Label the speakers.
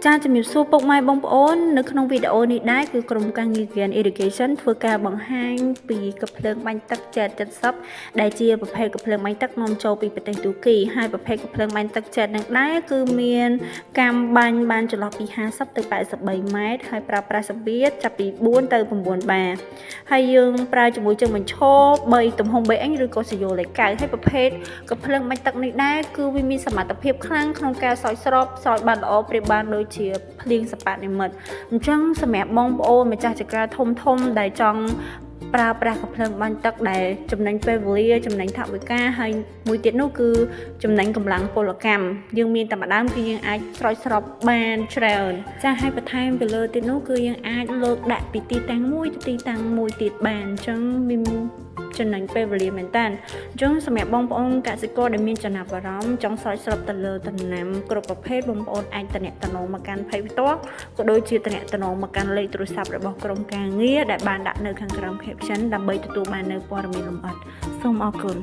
Speaker 1: ចាជំរាបសួរពុកម៉ែបងប្អូននៅក្នុងវីដេអូនេះដែរគឺក្រុមការងារ Green Irrigation ធ្វើការបង្ហាញពីកាភ្លើងបាញ់ទឹក Jet 70ដែលជាប្រភេទកាភ្លើងបាញ់ទឹកនាំចូលពីប្រទេសទូគីហើយប្រភេទកាភ្លើងបាញ់ទឹក Jet នឹងដែរគឺមានកាំបាញ់បានចន្លោះពី50ទៅ83ម៉ែត្រហើយប្រើប្រាស់សម្ពាធចាប់ពី4ទៅ9បាហើយយើងប្រើជាមួយជើងបញ្ឈរ3ទំហំ 3 ឬក៏សាយោលេខ9ហើយប្រភេទកាភ្លើងបាញ់ទឹកនេះដែរគឺវាមានសមត្ថភាពខ្លាំងក្នុងការស្រោចស្រពស្រោចបានល្អប្រៀបបានដូចជាភ្លៀងសបានិមិត្តអញ្ចឹងសម្រាប់បងប្អូនម្ចាស់ចក្រធំដែលចង់ប្រើប្រាស់កាភ្លើងបាញ់ទឹកដែលចំណេញពេលវេលាចំណេញថវិកាហើយមួយទៀតនោះគឺចំណេញកម្លាំងពលកម្មយើងមានតែម្ដងគឺយើងអាចស្រោចស្រពបានច្រើនចាហើយបន្ថែមទៅលើទៀតនោះគឺយើងអាចលើកដាក់ពីទីតាំងមួយទៅទីតាំងមួយទៀតបានអញ្ចឹងមានចំណេញពេលវេលាមែនតើអញ្ចឹងសម្រាប់បងប្អូនកសិករដែលមានចំណាប់អារម្មណ៍ចង់ស្រោចស្រពទៅលើដំណាំគ្រប់ប្រភេទបងប្អូនអាចតំណមកកាន់ផេកផ្ទាល់ក៏ដូចជាតំណមកកាន់លេខទូរស័ព្ទរបស់ក្រុមការងារដែលបានដាក់នៅខាងក្រោម caption ដើម្បីទទួលបាននូវព័ត៌មានលម្អិតសូមអរគុណ